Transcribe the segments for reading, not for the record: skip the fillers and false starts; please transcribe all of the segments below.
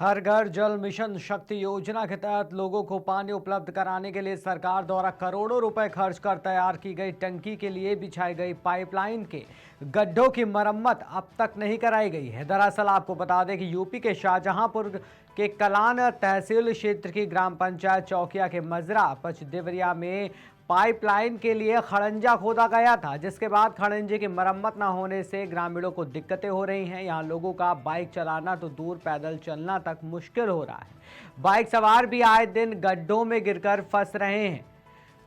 हर घर जल मिशन शक्ति योजना के तहत लोगों को पानी उपलब्ध कराने के लिए सरकार द्वारा करोड़ों रुपए खर्च कर तैयार की गई टंकी के लिए बिछाई गई पाइपलाइन के गड्ढों की मरम्मत अब तक नहीं कराई गई है। दरअसल आपको बता दें कि यूपी के शाहजहांपुर के कलान तहसील क्षेत्र की ग्राम पंचायत चौकिया के मजरा पचदेवरिया में पाइपलाइन के लिए खड़ंजा खोदा गया था, जिसके बाद खड़ंजे की मरम्मत न होने से ग्रामीणों को दिक्कतें हो रही हैं। यहां लोगों का बाइक चलाना तो दूर, पैदल चलना तक मुश्किल हो रहा है। बाइक सवार भी आए दिन गड्ढों में गिरकर फंस रहे हैं।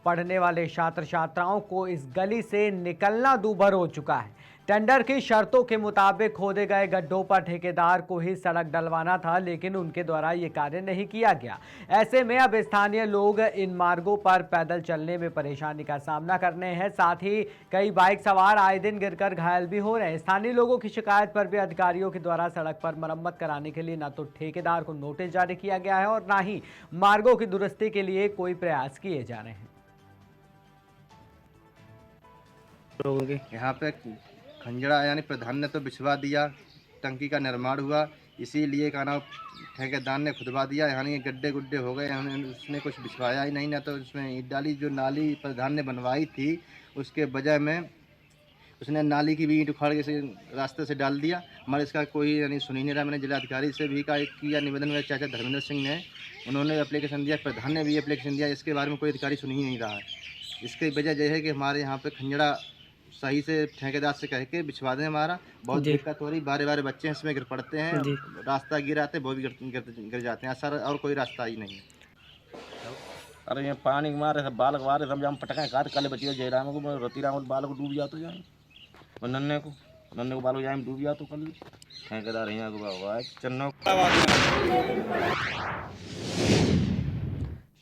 पढ़ने वाले छात्र छात्राओं को इस गली से निकलना दूभर हो चुका है। टेंडर की शर्तों के मुताबिक खोदे गए गड्ढों पर ठेकेदार को ही सड़क डलवाना था, लेकिन उनके द्वारा ये कार्य नहीं किया गया। ऐसे में अब स्थानीय लोग इन मार्गों पर पैदल चलने में परेशानी का सामना कर रहे हैं। साथ ही कई बाइक सवार आए दिन गिरकर घायल भी हो रहे हैं। स्थानीय लोगों की शिकायत पर भी अधिकारियों के द्वारा सड़क पर मरम्मत कराने के लिए न तो ठेकेदार को नोटिस जारी किया गया है और न ही मार्गों की दुरुस्ती के लिए कोई प्रयास किए जा रहे हैं। लोगों के यहाँ पे खंजड़ा यानी प्रधान ने तो बिछवा दिया, टंकी का निर्माण हुआ, इसीलिए का नाम ठेकेदार ने खुदवा दिया। यानी गड्ढे गुड्ढे हो गए, उसने कुछ बिछवाया ही नहीं, ना तो उसमें ईंट डाली। जो नाली प्रधान ने बनवाई थी उसके बजाय में उसने नाली की भी ईंट उखाड़ के रास्ते से डाल दिया। हमारे इसका कोई यानी सुन ही नहीं रहा। मैंने जिलाधिकारी से भी किया निवेदन, मेरे चाचा धर्मेंद्र सिंह ने, उन्होंने एप्लीकेशन दिया, प्रधान ने भी एप्लीकेशन दिया। इसके बारे में कोई अधिकारी सुन ही नहीं रहा है। इसकी वजह यह है कि हमारे यहाँ पर खंजड़ा सही से ठेकेदार से कह के बिछवा दें। हमारा बहुत दिक्कत हो रही, बारे बारे बच्चे इसमें गिर पड़ते हैं, रास्ता गिर आते, वो भी गिर जाते हैं। सर और कोई रास्ता ही नहीं है। अरे ये पानी के मारे सब बालक मारे सब जम पटका काट कल बचिए जयराम को रतीराम बालक डूब जाते जाए, नन्ने को बालक जाए डूब जाते कल ठेकेदार यहाँ को बाबा चन्नो।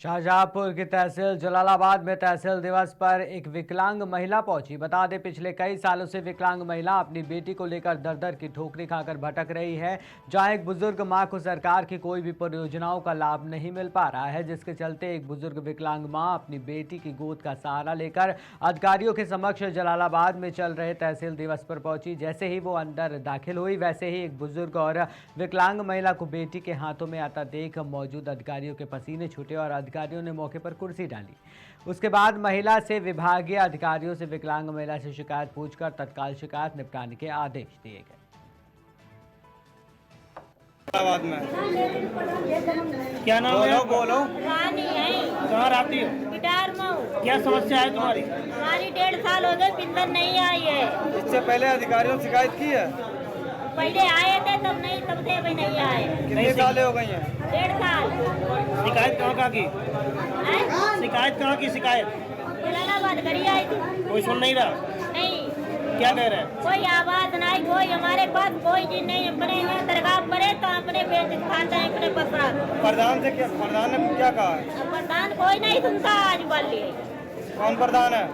शाहजहांपुर की तहसील जलालाबाद में तहसील दिवस पर एक विकलांग महिला पहुंची। बता दें पिछले कई सालों से विकलांग महिला अपनी बेटी को लेकर दर दर की ठोकरी खाकर भटक रही है। जहां एक बुजुर्ग मां को सरकार की कोई भी परियोजनाओं का लाभ नहीं मिल पा रहा है, जिसके चलते एक बुजुर्ग विकलांग मां अपनी बेटी की गोद का सहारा लेकर अधिकारियों के समक्ष जलालाबाद में चल रहे तहसील दिवस पर पहुंची। जैसे ही वो अंदर दाखिल हुई, वैसे ही एक बुजुर्ग और विकलांग महिला को बेटी के हाथों में आता देख मौजूद अधिकारियों के पसीने छूटे और अधिकारियों ने मौके पर कुर्सी डाली। उसके बाद महिला से विभागीय अधिकारियों से विकलांग महिला से शिकायत पूछकर तत्काल शिकायत निपटाने के आदेश दिए गए। क्या नाम है? बोलो। कहाँ रहती हो? गिटार में। क्या समस्या है तुम्हारी? हमारी 1.5 साल हो गए, पेंशन नहीं आई है। इससे पहले अधिकारियों ने शिकायत की है? पहले आए थे तब नहीं, तब से अभी नहीं आए। कितने साल हो गई हैं? 1.5 साल। शिकायत कहाँ की? शिकायत कहाँ की? शिकायत जलालाबाद करी आई थी। कोई सुन नहीं रहा? नहीं। क्या कह रहे हैं? कोई आवाज नहीं, कोई हमारे पास कोई चीज नहीं। अपने में दरगाह पड़े तो अपने खाते हैं, अपने पसरा। प्रधान से क्या, प्रधान ने क्या कहा है? प्रधान कोई नहीं सुनता आज वाली। कौन प्रधान है?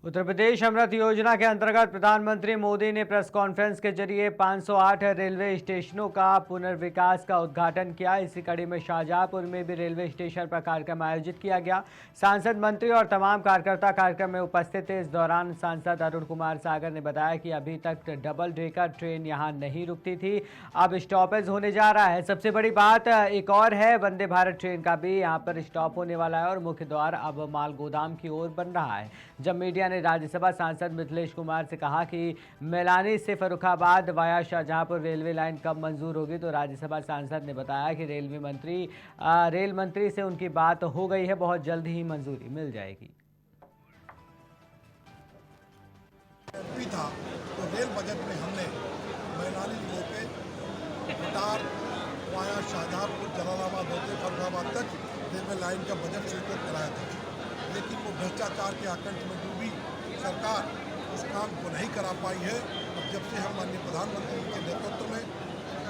उत्तर प्रदेश अमृत योजना के अंतर्गत प्रधानमंत्री मोदी ने प्रेस कॉन्फ्रेंस के जरिए 508 रेलवे स्टेशनों का पुनर्विकास का उद्घाटन किया। इसी कड़ी में शाहजहांपुर में भी रेलवे स्टेशन पर कार्यक्रम आयोजित किया गया। सांसद, मंत्री और तमाम कार्यकर्ता कार्यक्रम में उपस्थित थे। इस दौरान सांसद अरुण कुमार सागर ने बताया कि अभी तक डबल डेकर ट्रेन यहां नहीं रुकती थी, अब स्टॉपेज होने जा रहा है। सबसे बड़ी बात एक और है, वंदे भारत ट्रेन का भी यहाँ पर स्टॉप होने वाला है और मुख्य द्वार अब माल गोदाम की ओर बन रहा है। जब मीडिया ने राज्यसभा सांसद मिथिलेश कुमार से कहा कि मैलानी से Farrukhabad via Shahjahanpur railway line कब मंजूर होगी, तो राज्यसभा सांसद ने बताया कि रेल मंत्री से उनकी बात हो गई है, बहुत जल्द ही मंजूरी मिल जाएगी। था तो रेल बजट में हमने मैलानी जिले के कटार वाया शाहजहांपुर जलालाबाद होते फर्रुखाबाद तक रेलवे लाइन का बजट स्वीकृत कराया था, लेकिन वो भ्रष्टाचार के आकंठ में डूबी सरकार उस काम को नहीं करा पाई है। अब जब से हम माननीय प्रधानमंत्री के नेतृत्व में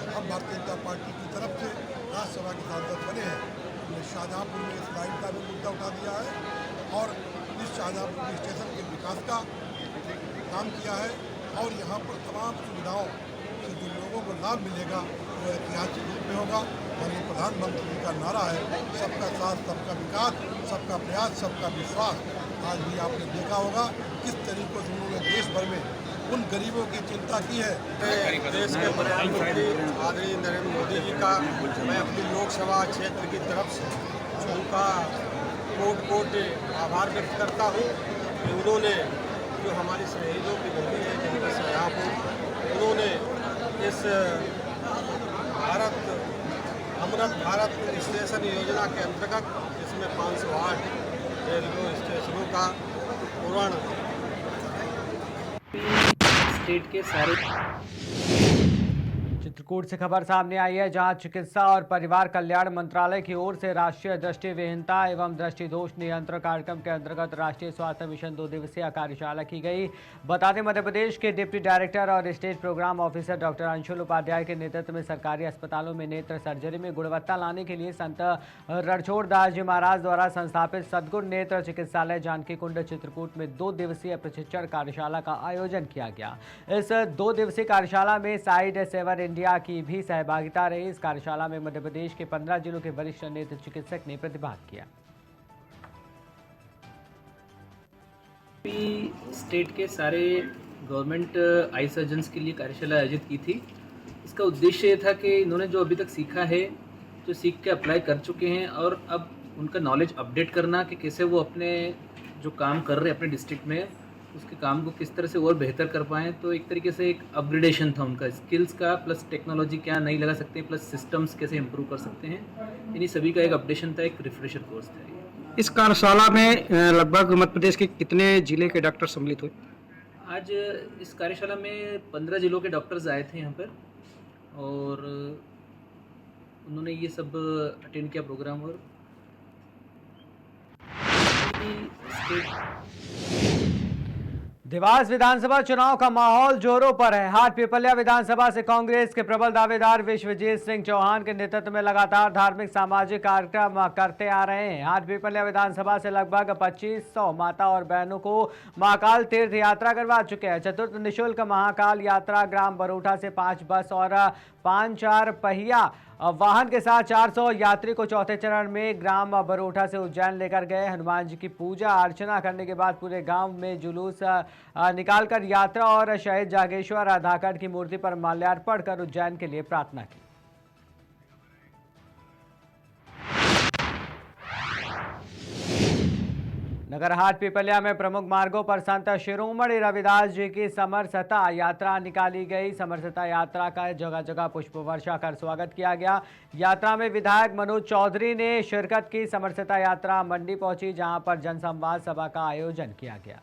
अब भारतीय जनता पार्टी की तरफ से राज्यसभा के सांसद बने हैं, हमने शाहजहांपुर में इस लाइन का भी मुद्दा उठा दिया है और इस शाहजहांपुर स्टेशन के विकास का काम किया है और यहाँ पर तमाम सुविधाओं से जो लोगों को लाभ मिलेगा वो ऐतिहासिक रूप में होगा। और ये प्रधानमंत्री जी का नारा है, सबका साथ, सबका विकास, सबका प्रयास, सबका विश्वास। आज भी आपने देखा होगा किस तरीके से उन्होंने देश भर में उन गरीबों की चिंता की है। देश के प्रधानमंत्री आदरणीय नरेंद्र मोदी जी का मैं अपनी लोकसभा क्षेत्र की तरफ से उनका कोट कोट आभार व्यक्त करता हूँ कि उन्होंने जो हमारी शहीदों की गद्दी है जिनका सयाहपुर, उन्होंने इस अमृत भारत स्टेशन योजना के अंतर्गत इसमें 508 रेलवे स्टेशनों का पूर्ण स्टेट के सारे। चित्रकूट से खबर सामने आई है, जहां चिकित्सा और परिवार कल्याण मंत्रालय की ओर से राष्ट्रीय दृष्टिविहीनता एवं दृष्टि दोष नियंत्रण कार्यक्रम के अंतर्गत राष्ट्रीय स्वास्थ्य मिशन 2 दिवसीय कार्यशाला की गई। बता दें, मध्य प्रदेश के डिप्टी डायरेक्टर और state program officer doctor Anshul Upadhyay के नेतृत्व में सरकारी अस्पतालों में नेत्र सर्जरी में गुणवत्ता लाने के लिए संत रणछोड़ दास जी महाराज द्वारा संस्थापित सद्गुण नेत्र चिकित्सालय जानकी कुंड चित्रकूट में 2 दिवसीय प्रशिक्षण कार्यशाला का आयोजन किया गया। इस 2 दिवसीय कार्यशाला में साइड सेवर इंडिया की भी सहभागिता रही। इस कार्यशाला में मध्य प्रदेश के 15 जिलों के वरिष्ठ नेत्र चिकित्सक ने प्रतिभाग किया। स्टेट के सारे गवर्नमेंट आई सर्जन्स के लिए कार्यशाला आयोजित की थी। इसका उद्देश्य ये था कि इन्होंने जो अभी तक सीखा है, जो सीख के अप्लाई कर चुके हैं, और अब उनका नॉलेज अपडेट करना कि कैसे वो अपने जो काम कर रहे हैं अपने डिस्ट्रिक्ट में, उसके काम को किस तरह से और बेहतर कर पाएँ। तो एक तरीके से एक अपग्रेडेशन था उनका स्किल्स का, प्लस टेक्नोलॉजी क्या नई लगा सकते हैं, प्लस सिस्टम्स कैसे इंप्रूव कर सकते हैं। इन्हीं सभी का एक अपडेशन था, एक रिफ्रेशर कोर्स था। इस कार्यशाला में लगभग मध्य प्रदेश के कितने जिले के डॉक्टर सम्मिलित हुए? आज इस कार्यशाला में 15 जिलों के डॉक्टर्स आए थे यहाँ पर, और उन्होंने ये सब अटेंड किया प्रोग्राम। और देवास विधानसभा चुनाव का माहौल जोरों पर है। हाट पिपलिया विधानसभा से कांग्रेस के प्रबल दावेदार विश्वजीत सिंह चौहान के नेतृत्व में लगातार धार्मिक सामाजिक कार्यक्रम करते आ रहे हैं। हाट पिपलिया विधानसभा से लगभग 2500 माता और बहनों को महाकाल तीर्थ यात्रा करवा चुके हैं। चतुर्थ निःशुल्क महाकाल यात्रा ग्राम बरोठा से 5 बस और 5 4 पहिया वाहन के साथ 400 यात्री को चौथे चरण में ग्राम बरोठा से उज्जैन लेकर गए। हनुमान जी की पूजा अर्चना करने के बाद पूरे गांव में जुलूस निकालकर यात्रा और शहीद जागेश्वर धाकड़ की मूर्ति पर माल्यार्पण कर उज्जैन के लिए प्रार्थना की। नगर हाट पिपलिया में प्रमुख मार्गों पर संत शिरोमणि रविदास जी की समरसता यात्रा निकाली गई। समरसता यात्रा का जगह जगह पुष्प वर्षा कर स्वागत किया गया। यात्रा में विधायक मनोज चौधरी ने शिरकत की। समरसता यात्रा मंडी पहुंची, जहां पर जनसंवाद सभा का आयोजन किया गया।